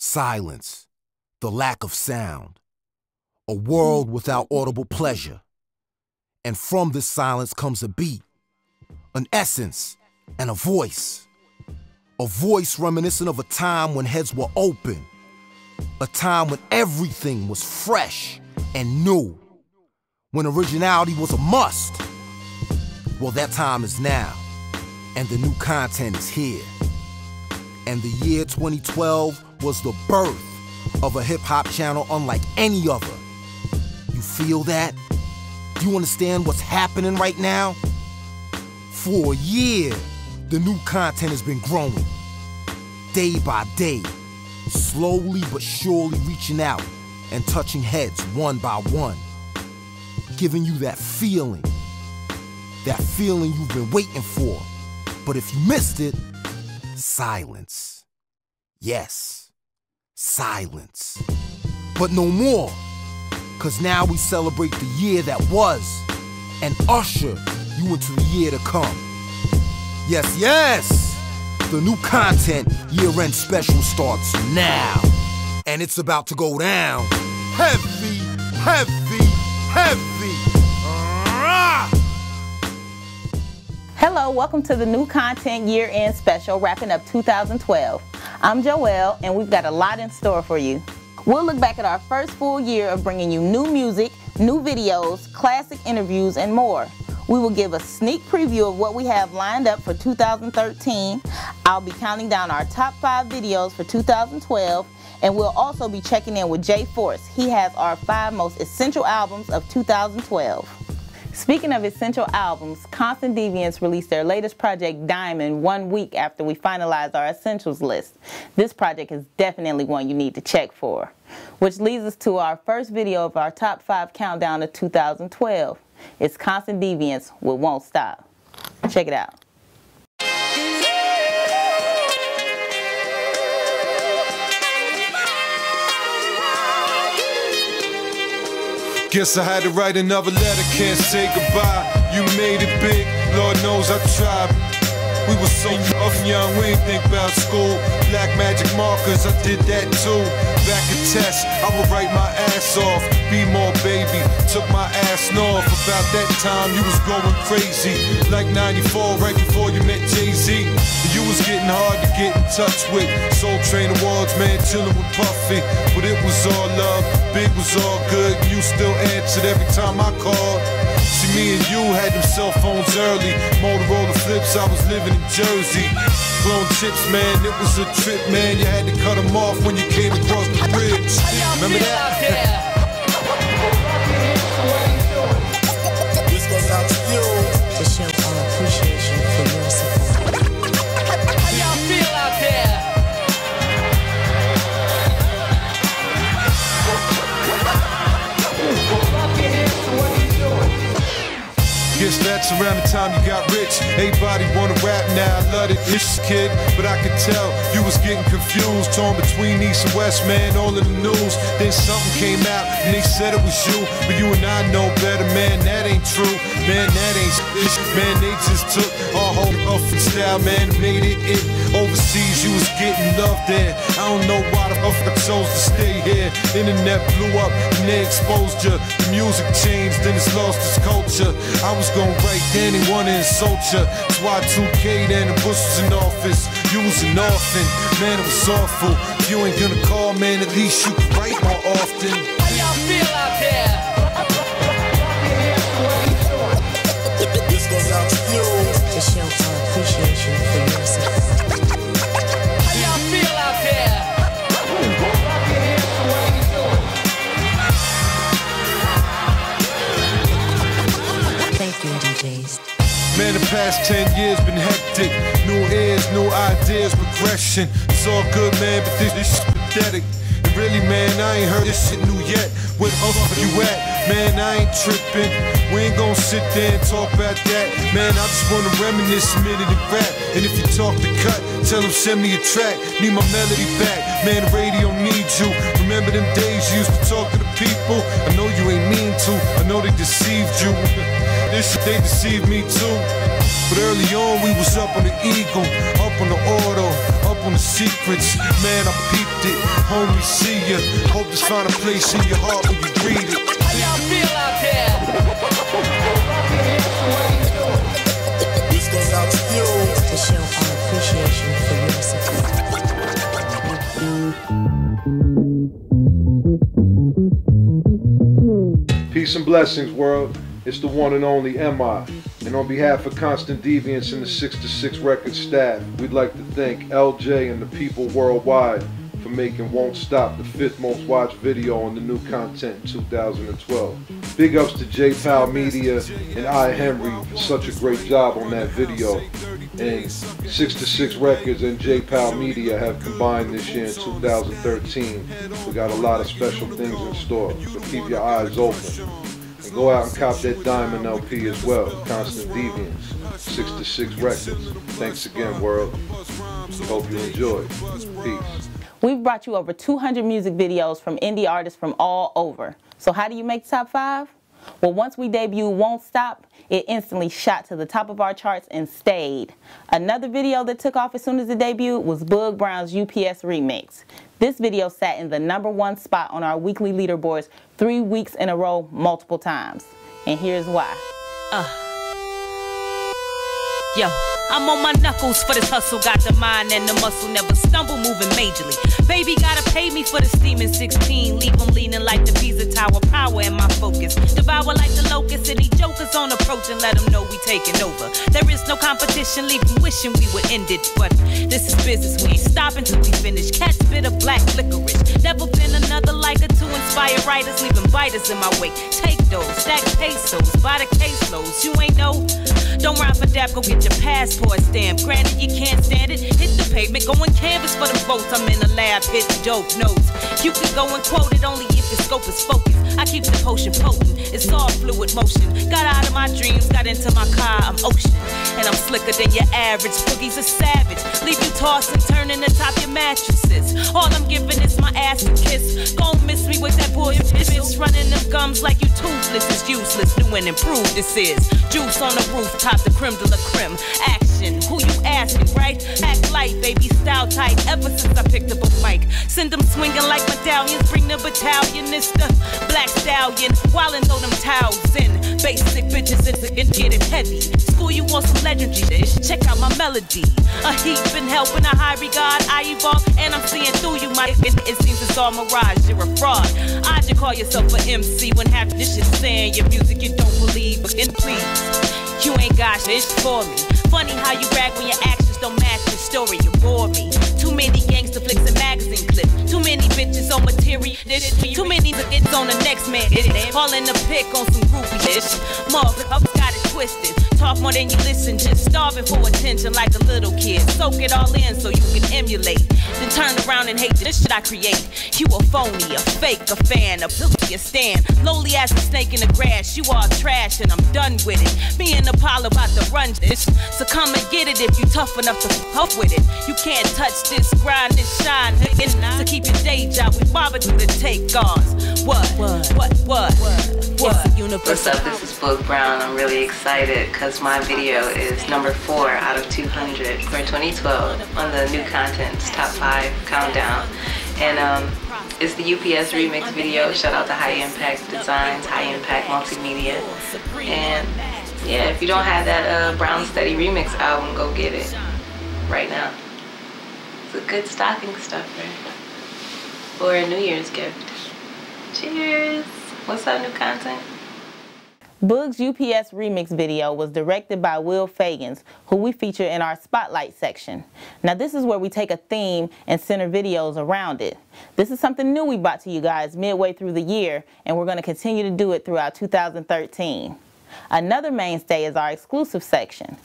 Silence, the lack of sound, a world without audible pleasure. And from this silence comes a beat, an essence, and a voice. A voice reminiscent of a time when heads were open, a time when everything was fresh and new, when originality was a must. Well, that time is now, and the new content is here. And the year 2012 was the birth of a hip-hop channel unlike any other. You feel that? You understand what's happening right now? For a year, the new content has been growing. Day by day, slowly but surely reaching out and touching heads one by one. Giving you that feeling you've been waiting for. But if you missed it, silence. Yes, silence. But no more, 'cause now we celebrate the year that was and usher you into the year to come. Yes, yes, the new content year-end special starts now. And it's about to go down heavy, heavy, heavy. Hello, welcome to the new content year-end special, wrapping up 2012. I'm Joél, and we've got a lot in store for you. We'll look back at our first full year of bringing you new music, new videos, classic interviews, and more. We will give a sneak preview of what we have lined up for 2013. I'll be counting down our top 5 videos for 2012, and we'll also be checking in with Jayforce. He has our 5 most essential albums of 2012. Speaking of essential albums, Constant Deviants released their latest project, Diamond, 1 week after we finalized our essentials list. This project is definitely one you need to check for. Which leads us to our first video of our top 5 countdown of 2012. It's Constant Deviants with Won't Stop. Check it out. Guess I had to write another letter, can't say goodbye. You made it big, Lord knows I tried. We were so young, we didn't think about school. Black magic markers, I did that too. Back at test, I would write my ass off. Be more baby, took my ass north. About that time, you was going crazy. Like 94, right before you met Jay-Z. You was getting hard to get in touch with. Soul Train Awards, man, chilling with Puffy. But it was all love, Big was all good. You still answered every time I called. See, me and you had them cell phones early. Motorola flips, I was living in Jersey. Blown chips, man, it was a trip, man. You had to cut them off when you came across the bridge. Remember that? This goes out to you. To show our appreciation for your support. How y'all feel out there? Guess that's around the time you got rich. Everybody wanna rap now, I love it, this kid. But I could tell you was getting confused, torn between East and West, man, all in the news. Then something came out and they said it was you. But you and I know better, man, that ain't true. Man, that ain't shit. Man, they just took our whole style, man, and made it. Overseas, you was getting love there. I don't know why the fuck I chose to stay here. Internet blew up and they exposed you. The music changed, then it's lost its culture. I was gonna write then and wanna insult ya. That's why 2K then the Bush was in office. You was an orphan, man, it was awful. If you ain't gonna call, man, at least you can write more often. How y'all feel out there? This goes out to you. To show our appreciation for your support. How y'all feel out there? Thank you, DJs. Man, the past 10 years been hectic. New ears, new ideas, progression. It's all good, man, but this shit pathetic. And really, man, I ain't heard this shit new yet. Where the fuck you at? Man, I ain't tripping. We ain't gon' sit there and talk about that. Man, I just wanna reminisce a minute and rap. And if you talk the cut, tell them send me a track. Need my melody back. Man, the radio needs you. Remember them days you used to talk to the people? I know you ain't mean to. I know they deceived you. This shit, they deceived me too. But early on, we was up on the Eagle, up on the Auto, up on the secrets. Man, I peeped it. Homie, see ya. Hope to find a place in your heart when you read it. How y'all feel out there? This goes out to you to show our appreciation for your support. Peace and blessings, world. It's the one and only MI. And on behalf of Constant Deviants and the 6 to 6 Records staff, we'd like to thank Eljay and the people worldwide for making Won't Stop the 5th most watched video on the new content in 2012. Big ups to JPowell Media and I. Henry for such a great job on that video. And 6 to 6 Records and JPowell Media have combined this year in 2013. We got a lot of special things in store, so keep your eyes open. And go out and cop that Diamond LP as well, Constant Deviants, 6 to 6 Records. Thanks again, world. Hope you enjoy. Peace. We've brought you over 200 music videos from indie artists from all over. So how do you make the top 5? Well, once we debuted Won't Stop, it instantly shot to the top of our charts and stayed. Another video that took off as soon as it debuted was Boog Brown's UPS remix. This video sat in the #1 spot on our weekly leaderboards 3 weeks in a row multiple times. And here's why. Yo, I'm on my knuckles for this hustle, got the mind and the muscle, never stumble, moving majorly. Baby gotta pay me for the steaming 16, leave them leaning like the Pisa Tower, power in my focus. Devour like the locust, and these jokers on approach and let them know we taking over. There is no competition, leave them wishing we would end it, but this is business, we ain't stopping till we finish. Cat spit of black licorice, never been another like her to inspire writers, leaving biters in my wake. Take those, stack pesos, buy the caseloads, you ain't know. Don't rhyme for dap, go get your passport stamp. Granted, you can't stand it. Hit the pavement, go and canvas for the votes. I'm in the lab, hit dope notes. You can go and quote it only if your scope is focused. I keep the potion potent, it's all fluid motion. Got out of my dreams, got into my car, I'm ocean. And I'm slicker than your average, boogies are savage. Leave you tossing, turning atop your mattresses. All I'm giving is my ass a kiss. Gon' miss me with that boy bitch. Running them gums like you toothless is useless. New and improved this is. Juice on the rooftop, the creme de la creme. Action, who you asking, right? Act light, baby, style tight. Ever since I picked up a mic, send them swinging like medallions. Bring the battalion, it's the black stallion. Wildin' throw them towels in. Basic bitches and get it heavy. School you want some legendary dish. Check out my melody. A heap been helping, a high regard. I evolve and I'm seeing through you. My it seems it's all mirage. You're a fraud. I just call yourself an MC when half this shit saying your music you don't believe. But please, you ain't got shit for me. Funny how you brag when your actions don't match the story. You bore me. Too many gangster flicks and magazine clips. Too many bitches on material. Too many it's on the next man. All in the pick on some groupie shit. Mug, I've got it twisted. Talk more than you listen. Just starving for attention like a little kid. Soak it all in so you can emulate. Then turn around and hate this shit I create. You a phony, a fake, a fan, a filthy, a stand. Lowly as a snake in the grass. You all trash and I'm done with it. Me and Apollo about to run this. So come and get it if you tough enough to puff with it. You can't touch this, grind this, shine. So keep your day job. We barber to the take ours. What? What's up? This is Boog Brown. I'm really excited because my video is #4 out of 200 for 2012 on the new content's top 5 countdown. And it's the UPS remix video. Shout out to High Impact Designs, High Impact Multimedia. And yeah, if you don't have that Brown Steady remix album, go get it right now. It's a good stocking stuffer or a New Year's gift. Cheers! What's up, new content? Boog's UPS remix video was directed by Joél Feagins, who we feature in our Spotlight section. Now this is where we take a theme and center videos around it. This is something new we brought to you guys midway through the year, and we're going to continue to do it throughout 2013. Another mainstay is our exclusive section.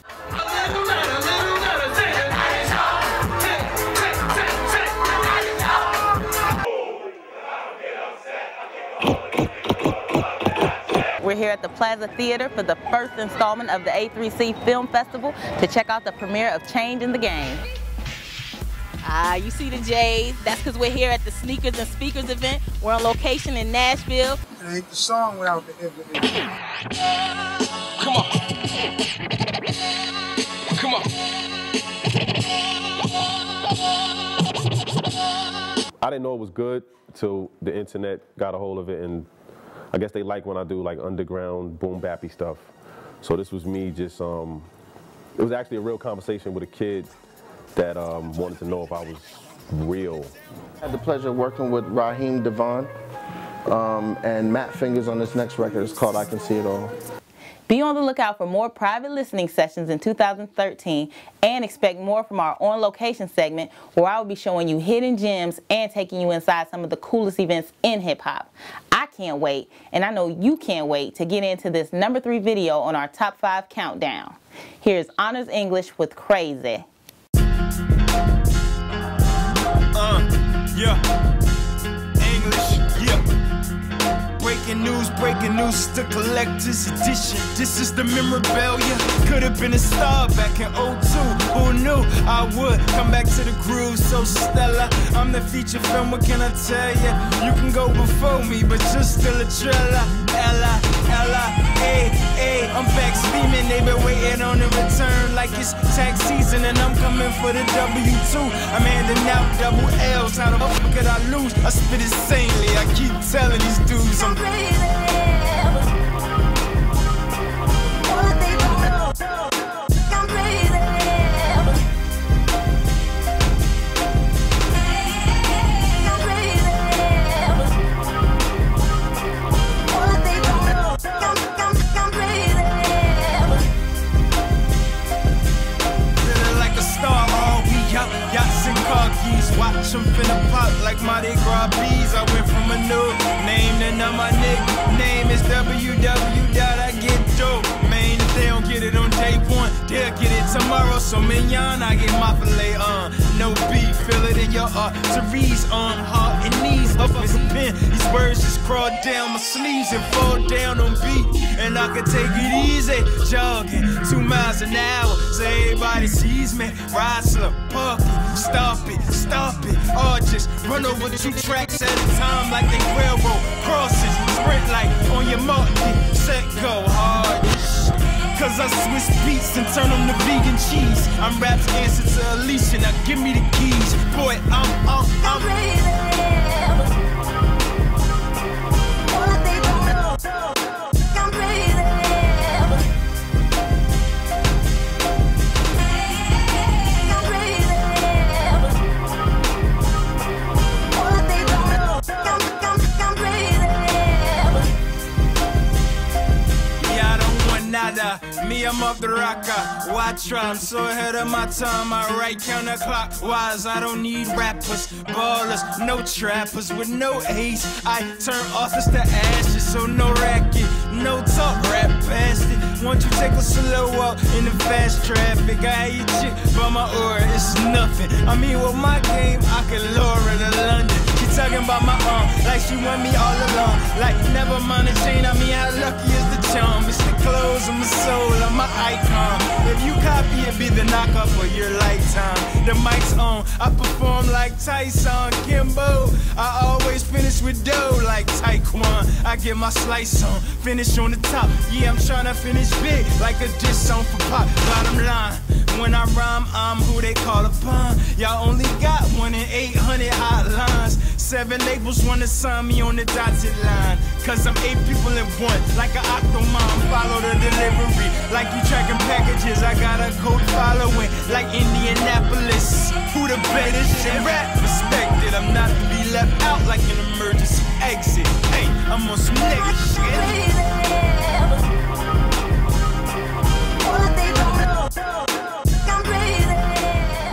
We're here at the Plaza Theater for the first installment of the A3C Film Festival to check out the premiere of Change in the Game. You see the J's. That's because we're here at the Sneakers and Speakers event. We're on location in Nashville. It ain't the song without the evidence. Come on. Come on. I didn't know it was good until the internet got a hold of it, and I guess they like when I do like underground boom bappy stuff. So this was me just, it was actually a real conversation with a kid that wanted to know if I was real. I had the pleasure of working with Raheem Devon and Matt Fingers on this next record. It's called I Can See It All. Be on the lookout for more private listening sessions in 2013 and expect more from our On Location segment, where I will be showing you hidden gems and taking you inside some of the coolest events in hip-hop. I can't wait, and I know you can't wait to get into this #3 video on our Top 5 countdown. Here's Honors English with Crazy. Breaking news, it's the collector's edition. This is the memorabilia. Could have been a star back in '02. Who knew I would come back to the groove so stellar? I'm the feature film, what can I tell ya? You can go before me, but you're still a trailer. Ella, hey, I'm back steaming. They've been waiting on the return like it's tax season, and I'm coming for the W2. I'm handing out double L's. How the fuck could I lose? I spit insanely. I keep telling these dudes I'm crazy. Watch them finna pop like Mardi Gras bees. I went from a new name to now my nickname is I get dope. Man, if they don't get it on day one, they'll get it tomorrow. So mignon, I get my filet on. No beef, feel it in your arteries on heart and knees. Up as a pen, these words just crawl down my sleeves and fall down on beat. And I can take it easy, jogging 2 miles an hour, so everybody sees me. Ride slow, park it, stop it, or just run over 2 tracks at a time like they railroad crosses. Sprint like on your mark, set, go hard. Cause I switch beats and turn them to vegan cheese. I'm rap's answer to Alicia, now give me the keys. Boy, I'm crazy. Me, I'm off the rocker. Why try? I'm so ahead of my time. I write counterclockwise. I don't need rappers, ballers, no trappers with no ace. I turn authors to ashes, so no racket, no talk, rap bastard. Won't you take a slow walk in the fast traffic? I had your chick by my aura, it's nothing. I mean, with my game, I can lure her to London. She talking about my arm, like she want me all along. Like, never mind the chain, I mean, how lucky is the charm? It's the clothes of my soul, I'm my icon. If you copy it, be the knockoff for your lifetime. The mic's on, I perform like Tyson Kimbo. I always finish with dough like Taekwon. I get my slice on, finish on the top. Yeah, I'm trying to finish big like a dish song for pop. Bottom line, when I rhyme, I'm who they call upon. Y'all only got 1 in 800 hotlines. 7 labels wanna sign me on the dotted line. Cause I'm 8 people in one, like an octomom. Follow the delivery, like you tracking packages. I got a code following, like Indianapolis. Who the baddest in rap? Respected, I'm not to be left out like an emergency exit. Hey, I'm on some nigga shit.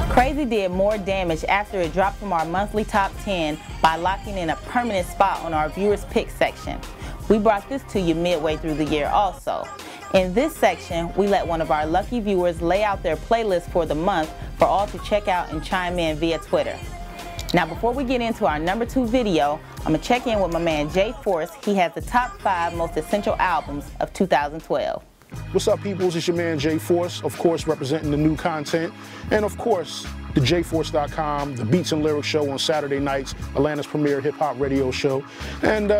Crazy did more damage after it dropped from our monthly top 10 by locking in a permanent spot on our viewers pick section. We brought this to you midway through the year also. In this section, we let one of our lucky viewers lay out their playlist for the month for all to check out and chime in via Twitter. Now before we get into our number 2 video, I'm going to check in with my man Jayforce. He has the top 5 most essential albums of 2012. What's up, peoples? It's your man Jayforce, of course, representing the new content. And of course, the Jayforce.com, the Beats and Lyrics show on Saturday nights, Atlanta's premier hip-hop radio show. And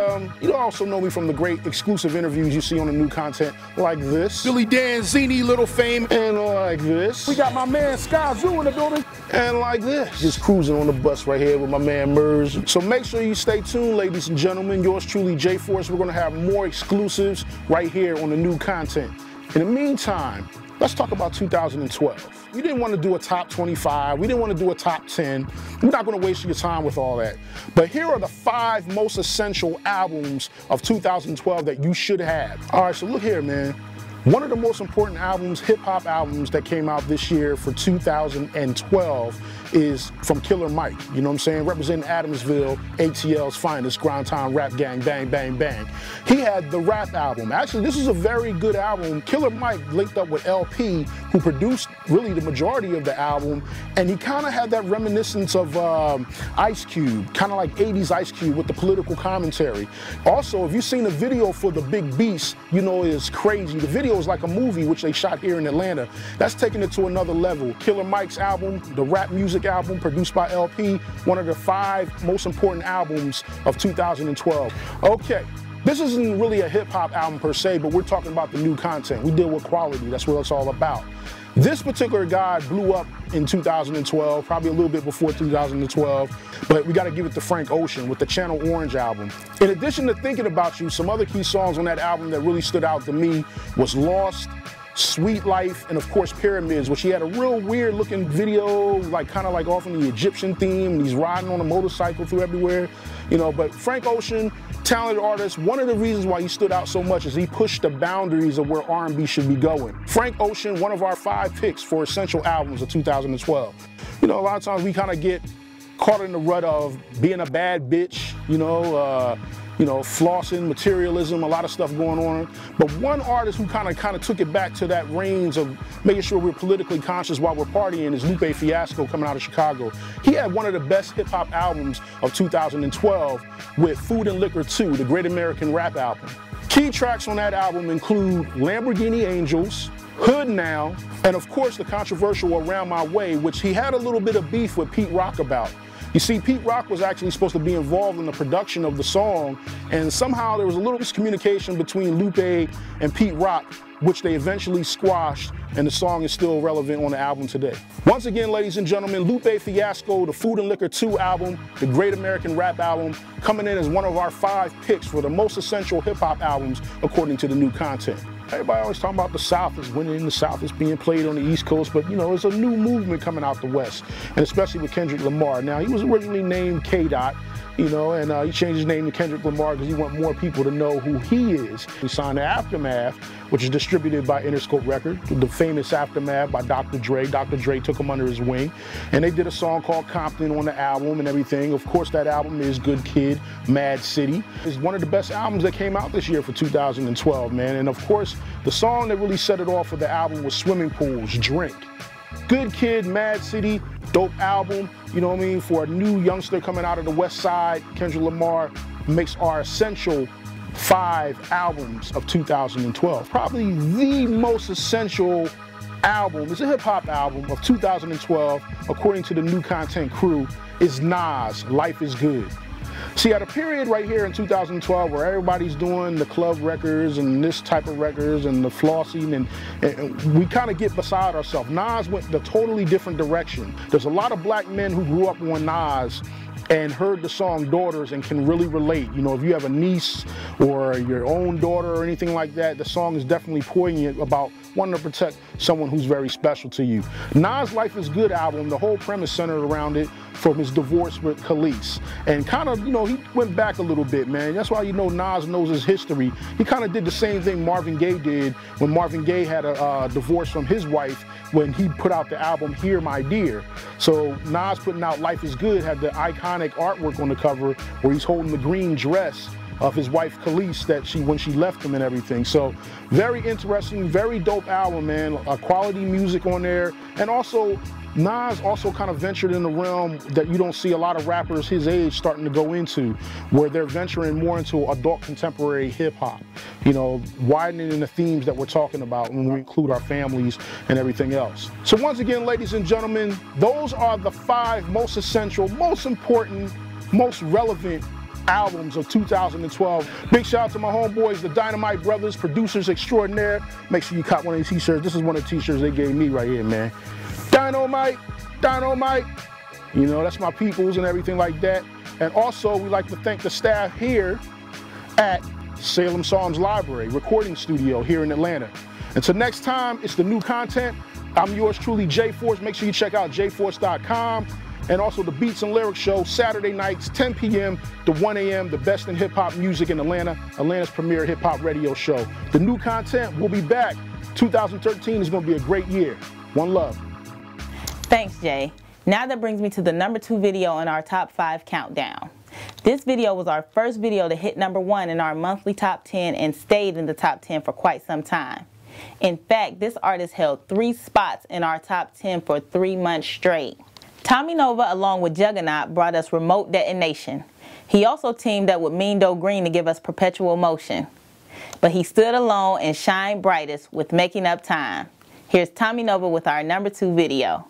you also know me from the great exclusive interviews you see on the new content like this. Billy Danzini, Little Fame, and like this. We got my man Sky Zoo in the building, and like this. Just cruising on the bus right here with my man Merz. So make sure you stay tuned, ladies and gentlemen. Yours truly, Jayforce. We're going to have more exclusives right here on the new content. In the meantime, let's talk about 2012. We didn't want to do a top 25. We didn't want to do a top 10. We're not going to waste your time with all that. But here are the 5 most essential albums of 2012 that you should have. All right, so look here, man. One of the most important albums, hip-hop albums that came out this year for 2012 is from Killer Mike, you know what I'm saying? Representing Adamsville, ATL's finest, grind time rap gang, bang, bang, bang. He had the rap album. Actually, this is a very good album. Killer Mike linked up with LP, who produced really the majority of the album, and he kind of had that reminiscence of Ice Cube, kind of like 80s Ice Cube with the political commentary. Also, if you've seen the video for The Big Beast, you know it's crazy. The video is like a movie, which they shot here in Atlanta. That's taking it to another level. Killer Mike's album, the rap music album produced by LP, one of the 5 most important albums of 2012. Okay, this isn't really a hip-hop album per se, but we're talking about the new content. We deal with quality, that's what it's all about. This particular guy blew up in 2012, probably a little bit before 2012, but we gotta give it to Frank Ocean with the Channel Orange album. In addition to Thinking About You, some other key songs on that album that really stood out to me was Lost, Sweet Life, and of course Pyramids, which he had a real weird looking video, like kind of like off in the Egyptian theme, and he's riding on a motorcycle through everywhere, you know. But Frank Ocean, talented artist. One of the reasons why he stood out so much is he pushed the boundaries of where R&B should be going. Frank Ocean, one of our 5 picks for essential albums of 2012. You know, a lot of times we kind of get caught in the rut of being a bad bitch, you know, flossing, materialism, a lot of stuff going on. But one artist who kind of took it back to that range of making sure we're politically conscious while we're partying is Lupe Fiasco, coming out of Chicago. He had one of the best hip-hop albums of 2012 with Food and Liquor 2, the Great American Rap album. Key tracks on that album include Lamborghini Angels, Hood Now, and of course the controversial Around My Way, which he had a little bit of beef with Pete Rock about. You see, Pete Rock was actually supposed to be involved in the production of the song, and somehow there was a little miscommunication between Lupe and Pete Rock, which they eventually squashed, and the song is still relevant on the album today. Once again, ladies and gentlemen, Lupe Fiasco, the Food and Liquor 2 album, the Great American Rap album, coming in as one of our 5 picks for the most essential hip-hop albums according to the new content. Everybody always talking about the South is winning, the South is being played on the East Coast, but you know, there's a new movement coming out the West, and especially with Kendrick Lamar. Now, he was originally named K-Dot, you know, and he changed his name to Kendrick Lamar because he want more people to know who he is. He signed to Aftermath, which is distributed by Interscope Records, the famous Aftermath by Dr. Dre. Dr. Dre took him under his wing, and they did a song called Compton on the album and everything. Of course, that album is Good Kid, Mad City. It's one of the best albums that came out this year for 2012, man. And of course, the song that really set it off for the album was Swimming Pools, Drink. Good Kid, Mad City, dope album, you know what I mean? For a new youngster coming out of the West Side, Kendrick Lamar makes our essential 5 albums of 2012. Probably the most essential album, it's a hip-hop album of 2012, according to the new content crew, is Nas, Life is Good. See, at a period right here in 2012 where everybody's doing the club records and this type of records and the flossing, and we kind of get beside ourselves. Nas went a totally different direction. There's a lot of black men who grew up on Nas and heard the song Daughters and can really relate. You know, if you have a niece or your own daughter or anything like that, the song is definitely poignant about wanting to protect someone who's very special to you. Nas' Life is Good album, the whole premise centered around it from his divorce with Khalees. And kind of, you know, he went back a little bit, man. That's why, you know, Nas knows his history. He kind of did the same thing Marvin Gaye did when Marvin Gaye had a divorce from his wife when he put out the album Here My Dear. So Nas putting out Life is Good had the iconic artwork on the cover where he's holding the green dress of his wife Khalees that when she left him and everything. So very interesting, very dope album, man. Quality music on there, and also Nas also kind of ventured in the realm that you don't see a lot of rappers his age starting to go into, where they're venturing more into adult contemporary hip-hop, you know, widening the themes that we're talking about when we include our families and everything else. So once again, ladies and gentlemen, those are the 5 most essential, most important, most relevant albums of 2012. Big shout out to my homeboys, the Dynamite Brothers, producers extraordinaire. Make sure you cop one of these t-shirts. This is one of the t-shirts they gave me right here, man. Dynamite, Dynamite. You know, that's my peoples and everything like that. And also, we'd like to thank the staff here at Salem Psalms Library, recording studio here in Atlanta. Until next time, it's the new content. I'm yours truly, Jayforce. Make sure you check out jayforce.com. And also the Beats and Lyrics Show, Saturday nights, 10 p.m. to 1 a.m., the best in hip-hop music in Atlanta, Atlanta's premier hip-hop radio show. The new content will be back. 2013 is going to be a great year. One love. Thanks, Jay. Now that brings me to the #2 video in our top 5 countdown. This video was our first video to hit #1 in our monthly top 10 and stayed in the top 10 for quite some time. In fact, this artist held 3 spots in our top 10 for 3 months straight. Tommy Nova, along with Juggernaut, brought us Remote Detonation. He also teamed up with Mean Doe Green to give us Perpetual Motion. But he stood alone and shined brightest with Making Up Time. Here's Tommy Nova with our #2 video.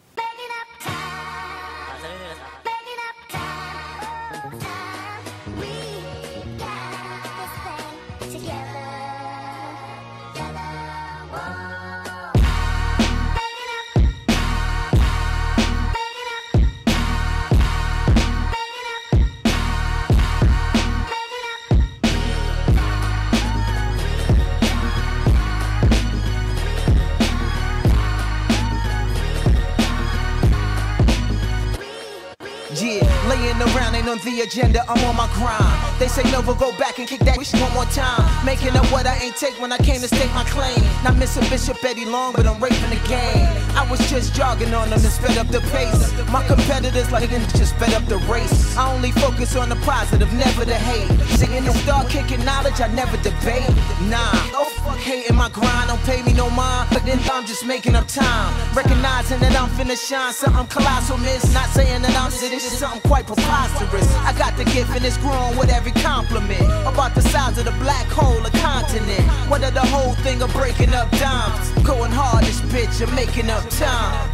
On the agenda, I'm on my grind. They say never go back and kick that shit one more time. Making up what I ain't take when I came to state my claim. Not missing Bishop Eddie Long, but I'm raping the game. I was just jogging on them and sped up the pace. My competitors like niggas just sped up the race. I only focus on the positive, never the hate. Singing and start kicking knowledge, I never debate. Nah, no fuck hating my grind, don't pay me no mind. But then I'm just making up time. Recognizing that I'm finna shine, something colossal miss. Not saying that I'm sitting, just something quite preposterous. I got the gift and it's growing with every compliment. About the size of the black hole, a continent. Whether the whole thing of breaking up dimes. Going hard this bitch and making up time.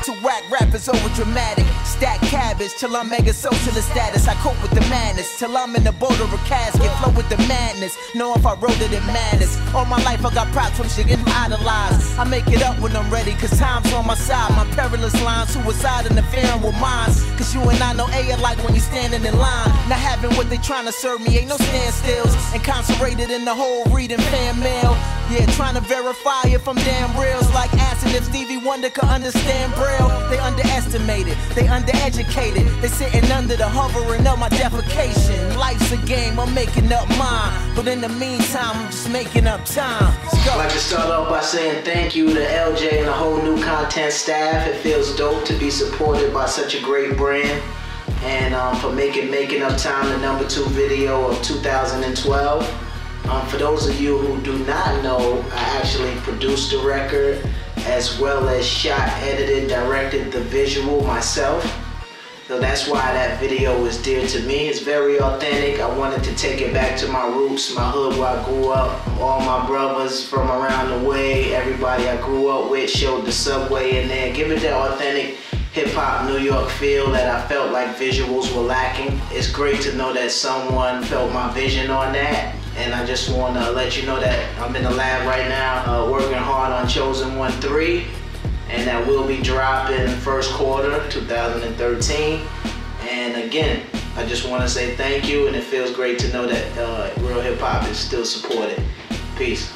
To whack rappers over dramatic. Stack cabbage till I'm mega socialist status. I cope with the madness till I'm in the boat of a casket. Flow with the madness. Know if I wrote it in madness. All my life I got props from shit getting idolized. I make it up when I'm ready, cause time's on my side. My perilous line, suicide interfering with minds. Cause you and I know A alike when you standing in line. Not having what they trying to serve me, ain't no standstills. Incarcerated in the hole reading fan mail. Yeah, trying to verify if I'm damn real. It's like asking if Stevie Wonder could understand Braille. They underestimated, they undereducated. They sitting under the hovering of my defecation. Life's a game, I'm making up mine. But in the meantime, I'm just making up time. Let's go. I'd like to start off by saying thank you to Eljay and the whole new content staff. It feels dope to be supported by such a great brand. And for making up time the #2 video of 2012. For those of you who do not know, I actually produced the record as well as shot, edited, directed the visual myself. So that's why that video is dear to me. It's very authentic. I wanted to take it back to my roots, my hood where I grew up. All my brothers from around the way, everybody I grew up with, showed the subway in there. Give it that authentic hip-hop New York feel that I felt like visuals were lacking. It's great to know that someone felt my vision on that. And I just want to let you know that I'm in the lab right now working hard on Chosen 1-3, and that will be dropping first quarter 2013. And again, I just want to say thank you, and it feels great to know that real hip hop is still supported. Peace.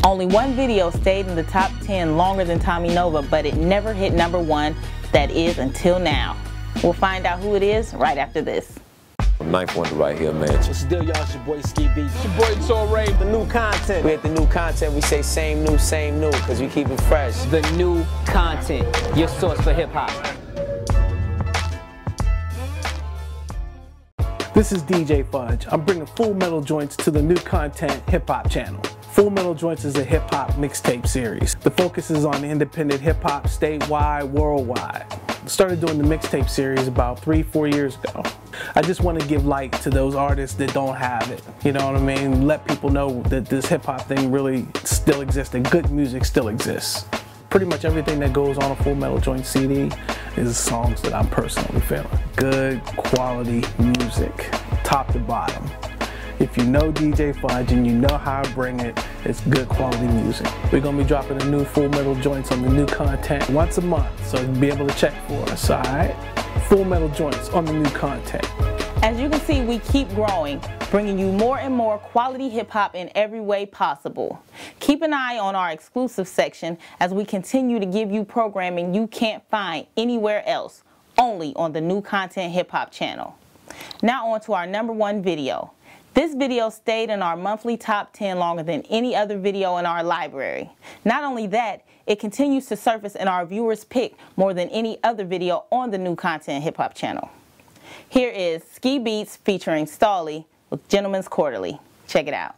Only one video stayed in the top 10 longer than Tommy Nova, but it never hit #1, that is until now. We'll find out who it is right after this. Ninth Wonder right here, man. What's the deal, y'all? It's your boy Ski Beats. It's your boy Toray. The new content. We at the new content. We say same new, because we keep it fresh. The new content, your source for hip hop. This is DJ Fudge. I'm bringing Full Metal Joints to the New Content Hip Hop Channel. Full Metal Joints is a hip hop mixtape series. The focus is on independent hip hop statewide, worldwide. I started doing the mixtape series about 3-4 years ago. I just want to give light to those artists that don't have it. You know what I mean? Let people know that this hip hop thing really still exists, and good music still exists. Pretty much everything that goes on a Full Metal Joint CD is songs that I'm personally feeling. Good quality music, top to bottom. If you know DJ Fudge and you know how I bring it, it's good quality music. We're going to be dropping a new Full Metal Joints on the new content once a month, so you'll be able to check for us, alright? Full Metal Joints on the new content. As you can see, we keep growing, bringing you more and more quality hip-hop in every way possible. Keep an eye on our exclusive section as we continue to give you programming you can't find anywhere else, only on the New Content Hip Hop Channel. Now on to our #1 video. This video stayed in our monthly top 10 longer than any other video in our library. Not only that, it continues to surface in our viewers' pick more than any other video on the New Content Hip Hop Channel. Here is Ski Beats featuring Stalley with Gentleman's Quarterly. Check it out.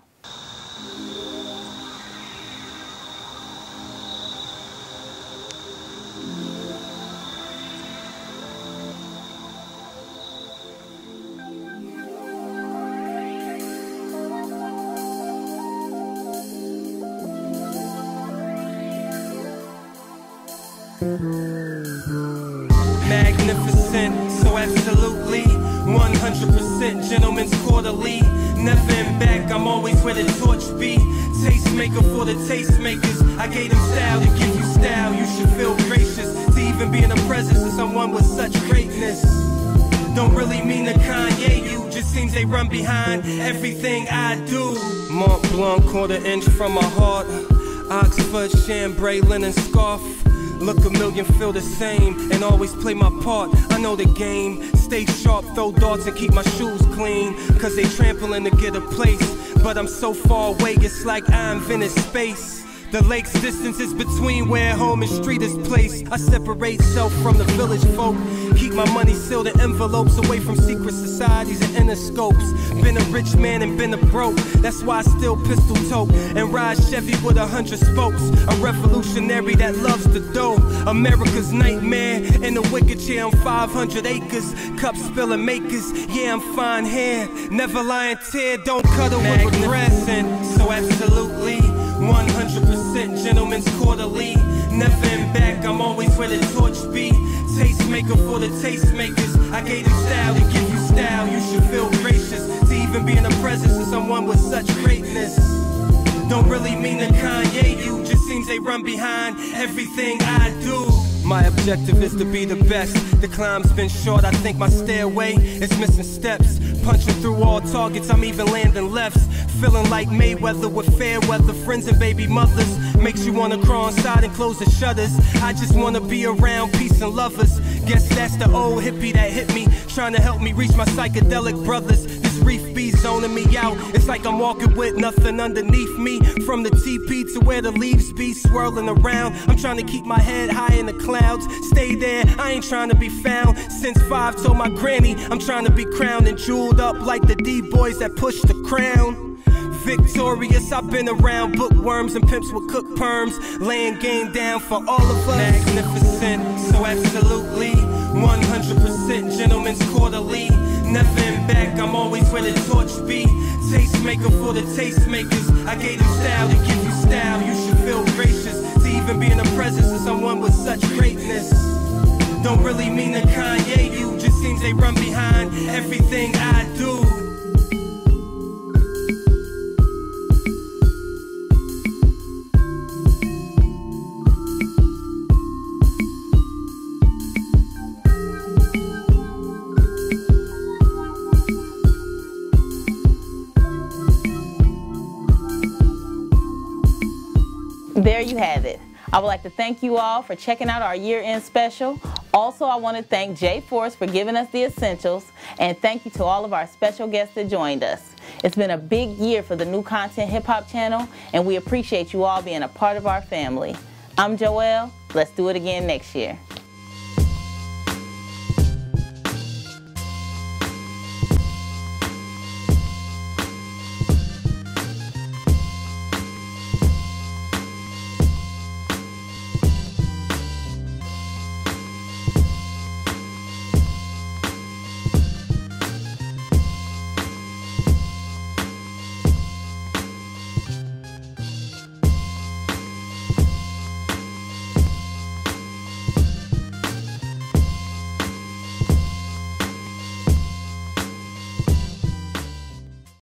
Magnificent, so absolutely 100% Gentleman's Quarterly. Never in back, I'm always where the torch be. Tastemaker for the tastemakers. I gave them style to give you style. You should feel gracious to even be in the presence of someone with such greatness. Don't really mean to Kanye, you just seems they run behind everything I do. Mont Blanc, 1/4 inch from my heart. Oxford, chambray, linen scarf. Look a million, feel the same, and always play my part. I know the game, stay sharp, throw darts and keep my shoes clean. Cause they trampling to get a place, but I'm so far away, it's like I invented space. The lake's distance is between where home and street is placed. I separate self from the village folk. Keep my money sealed in envelopes, away from secret societies and inner scopes. Been a rich man and been a broke, that's why I still pistol tote and ride Chevy with 100 spokes. A revolutionary that loves the dough. America's nightmare in the wicked chair on 500 acres. Cup spilling makers, yeah I'm fine here. Never lying tear, don't cuddle with regrets. And so absolutely 100% Gentleman's Quarterly. Never in back, I'm always where the torch be. Tastemaker for the tastemakers. I gave them style to give you style. You should feel gracious to even be in the presence of someone with such greatness. Don't really mean to Kanye, you just seems they run behind everything I do. My objective is to be the best. The climb's been short, I think my stairway is missing steps. Punching through all targets, I'm even landing lefts. Feeling like Mayweather with fair weather. Friends and baby mothers makes you wanna crawl inside and close the shutters. I just wanna be around peace and lovers. Guess that's the old hippie that hit me, trying to help me reach my psychedelic brothers. This reef be zoning me out. It's like I'm walking with nothing underneath me. From the TP to where the leaves be swirling around. I'm trying to keep my head high in the clouds. Stay there, I ain't trying to be found. Since 5 told my granny I'm trying to be crowned and jeweled up like the D-boys that push the crown. Victorious, I've been around bookworms and pimps with cook perms, laying game down for all of us. Magnificent, so absolutely 100% Gentleman's Quarterly. Never in back, I'm always where the torch be. Tastemaker for the tastemakers. I gave them style to give you style. You should feel gracious to even be in the presence of someone with such greatness. Don't really mean to Kanye, you just seems they run behind everything I do. There you have it. I would like to thank you all for checking out our year-end special. Also, I want to thank Jayforce for giving us the essentials, and thank you to all of our special guests that joined us. It's been a big year for the New Content Hip Hop Channel, and we appreciate you all being a part of our family. I'm Joél. Let's do it again next year.